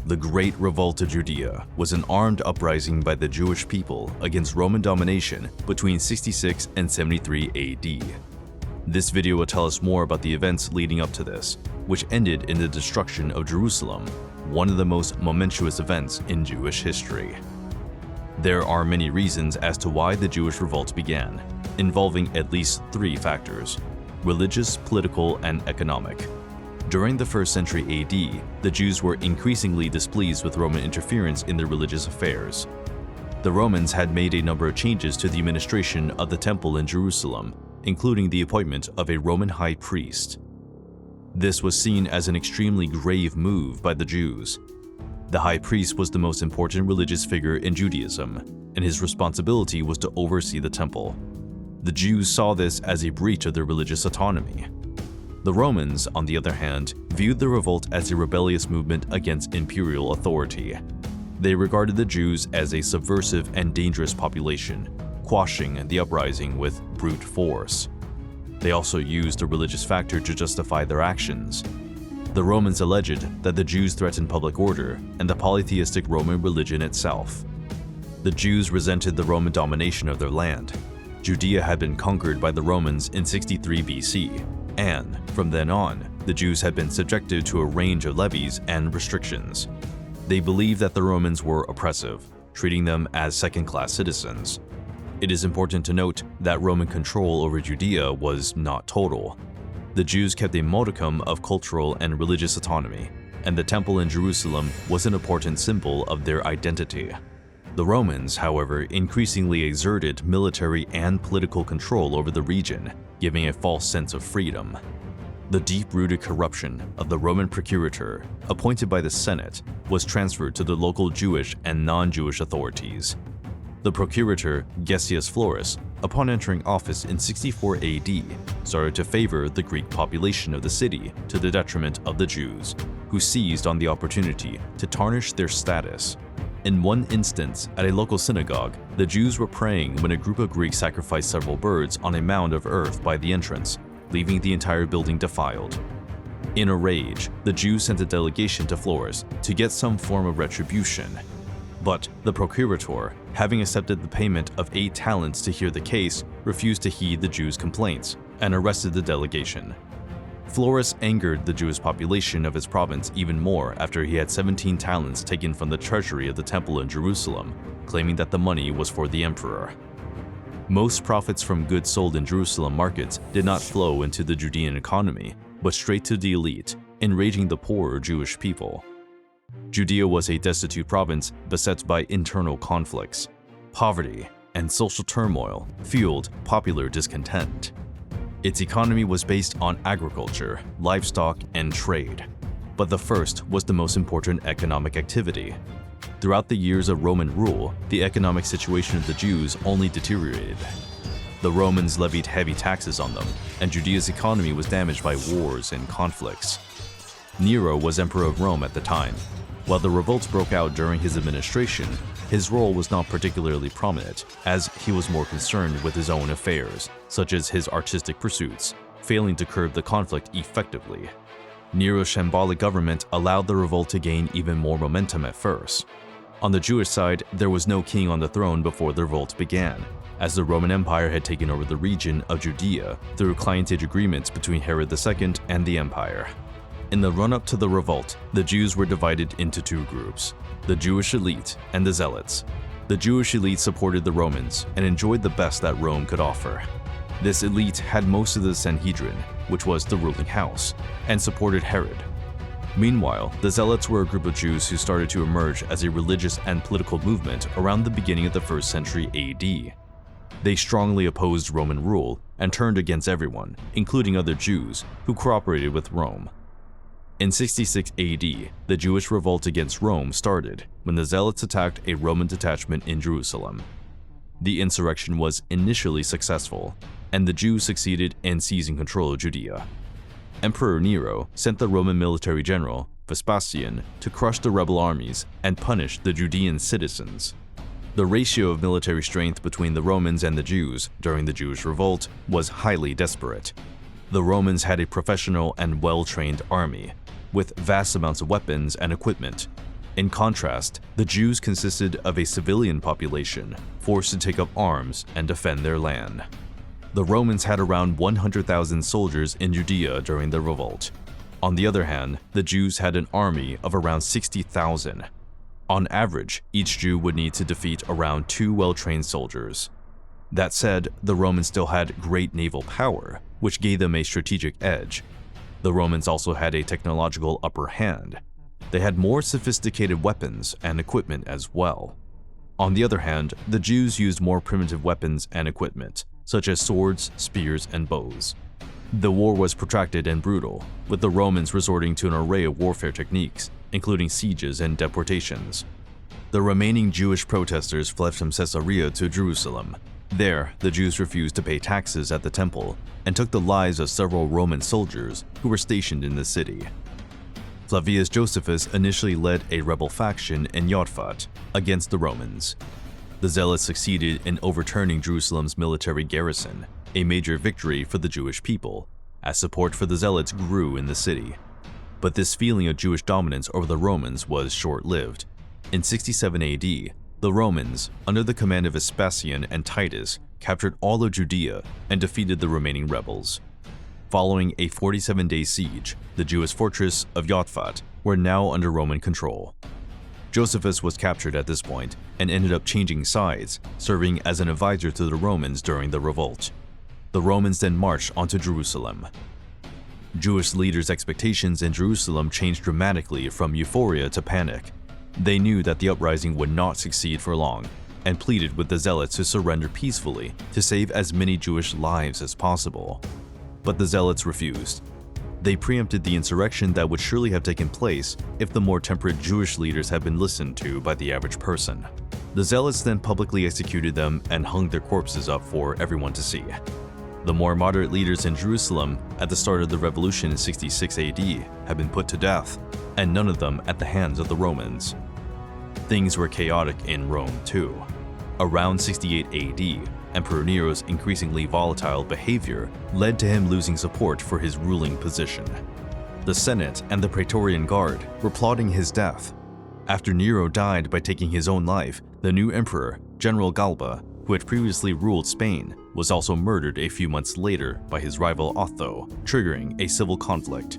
The Great Revolt of Judea was an armed uprising by the Jewish people against Roman domination between 66 and 73 AD. This video will tell us more about the events leading up to this, which ended in the destruction of Jerusalem, one of the most momentous events in Jewish history. There are many reasons as to why the Jewish Revolt began, involving at least three factors: religious, political, and economic. During the 1st century AD, the Jews were increasingly displeased with Roman interference in their religious affairs. The Romans had made a number of changes to the administration of the temple in Jerusalem, including the appointment of a Roman high priest. This was seen as an extremely grave move by the Jews. The high priest was the most important religious figure in Judaism, and his responsibility was to oversee the temple. The Jews saw this as a breach of their religious autonomy. The Romans, on the other hand, viewed the revolt as a rebellious movement against imperial authority. They regarded the Jews as a subversive and dangerous population, quashing the uprising with brute force. They also used the religious factor to justify their actions. The Romans alleged that the Jews threatened public order and the polytheistic Roman religion itself. The Jews resented the Roman domination of their land. Judea had been conquered by the Romans in 63 BC, and from then on, the Jews had been subjected to a range of levies and restrictions. They believed that the Romans were oppressive, treating them as second-class citizens. It is important to note that Roman control over Judea was not total. The Jews kept a modicum of cultural and religious autonomy, and the temple in Jerusalem was an important symbol of their identity. The Romans, however, increasingly exerted military and political control over the region, giving a false sense of freedom. The deep-rooted corruption of the Roman procurator, appointed by the Senate, was transferred to the local Jewish and non-Jewish authorities. The procurator, Gessius Florus, upon entering office in 64 AD, started to favor the Greek population of the city to the detriment of the Jews, who seized on the opportunity to tarnish their status. In one instance, at a local synagogue, the Jews were praying when a group of Greeks sacrificed several birds on a mound of earth by the entrance, leaving the entire building defiled. In a rage, the Jews sent a delegation to Florus to get some form of retribution. But the procurator, having accepted the payment of 8 talents to hear the case, refused to heed the Jews' complaints and arrested the delegation. Florus angered the Jewish population of his province even more after he had 17 talents taken from the treasury of the temple in Jerusalem, claiming that the money was for the emperor. Most profits from goods sold in Jerusalem markets did not flow into the Judean economy, but straight to the elite, enraging the poorer Jewish people. Judea was a destitute province beset by internal conflicts. Poverty and social turmoil fueled popular discontent. Its economy was based on agriculture, livestock, and trade. But the first was the most important economic activity. Throughout the years of Roman rule, the economic situation of the Jews only deteriorated. The Romans levied heavy taxes on them, and Judea's economy was damaged by wars and conflicts. Nero was emperor of Rome at the time. While the revolts broke out during his administration, his role was not particularly prominent, as he was more concerned with his own affairs, such as his artistic pursuits, failing to curb the conflict effectively. Nero's shambolic government allowed the revolt to gain even more momentum at first. On the Jewish side, there was no king on the throne before the revolt began, as the Roman Empire had taken over the region of Judea through clientage agreements between Herod II and the empire. In the run-up to the revolt, the Jews were divided into 2 groups, the Jewish elite and the Zealots. The Jewish elite supported the Romans and enjoyed the best that Rome could offer. This elite had most of the Sanhedrin, which was the ruling house, and supported Herod. Meanwhile, the Zealots were a group of Jews who started to emerge as a religious and political movement around the beginning of the 1st century AD. They strongly opposed Roman rule and turned against everyone, including other Jews, who cooperated with Rome. In 66 AD, the Jewish revolt against Rome started when the Zealots attacked a Roman detachment in Jerusalem. The insurrection was initially successful, and the Jews succeeded in seizing control of Judea. Emperor Nero sent the Roman military general, Vespasian, to crush the rebel armies and punish the Judean citizens. The ratio of military strength between the Romans and the Jews during the Jewish revolt was highly desperate. The Romans had a professional and well-trained army, with vast amounts of weapons and equipment. In contrast, the Jews consisted of a civilian population forced to take up arms and defend their land. The Romans had around 100,000 soldiers in Judea during the revolt. On the other hand, the Jews had an army of around 60,000. On average, each Jew would need to defeat around 2 well-trained soldiers. That said, the Romans still had great naval power, which gave them a strategic edge. The Romans also had a technological upper hand. They had more sophisticated weapons and equipment as well. On the other hand, the Jews used more primitive weapons and equipment, such as swords, spears, and bows. The war was protracted and brutal, with the Romans resorting to an array of warfare techniques, including sieges and deportations. The remaining Jewish protesters fled from Caesarea to Jerusalem. There, the Jews refused to pay taxes at the temple and took the lives of several Roman soldiers who were stationed in the city. Flavius Josephus initially led a rebel faction in Jotphat against the Romans. The Zealots succeeded in overturning Jerusalem's military garrison, a major victory for the Jewish people, as support for the Zealots grew in the city. But this feeling of Jewish dominance over the Romans was short-lived. In 67 AD, the Romans, under the command of Vespasian and Titus, captured all of Judea and defeated the remaining rebels. Following a 47-day siege, the Jewish fortress of Jotphat were now under Roman control. Josephus was captured at this point and ended up changing sides, serving as an advisor to the Romans during the revolt. The Romans then marched onto Jerusalem. Jewish leaders' expectations in Jerusalem changed dramatically from euphoria to panic. They knew that the uprising would not succeed for long and pleaded with the Zealots to surrender peacefully to save as many Jewish lives as possible. But the Zealots refused. They preempted the insurrection that would surely have taken place if the more temperate Jewish leaders had been listened to by the average person. The Zealots then publicly executed them and hung their corpses up for everyone to see. The more moderate leaders in Jerusalem at the start of the revolution in 66 AD had been put to death, and none of them at the hands of the Romans. Things were chaotic in Rome too. Around 68 AD, Emperor Nero's increasingly volatile behavior led to him losing support for his ruling position. The Senate and the Praetorian Guard were plotting his death. After Nero died by taking his own life, the new emperor, General Galba, who had previously ruled Spain, was also murdered a few months later by his rival Otho, triggering a civil conflict.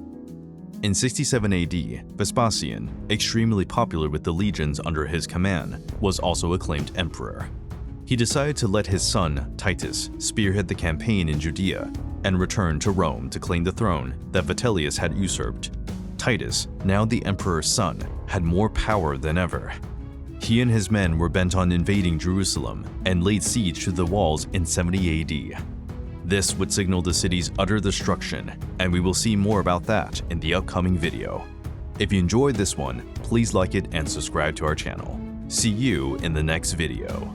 In 67 AD, Vespasian, extremely popular with the legions under his command, was also acclaimed emperor. He decided to let his son, Titus, spearhead the campaign in Judea and return to Rome to claim the throne that Vitellius had usurped. Titus, now the emperor's son, had more power than ever. He and his men were bent on invading Jerusalem and laid siege to the walls in 70 AD. This would signal the city's utter destruction, and we will see more about that in the upcoming video. If you enjoyed this one, please like it and subscribe to our channel. See you in the next video.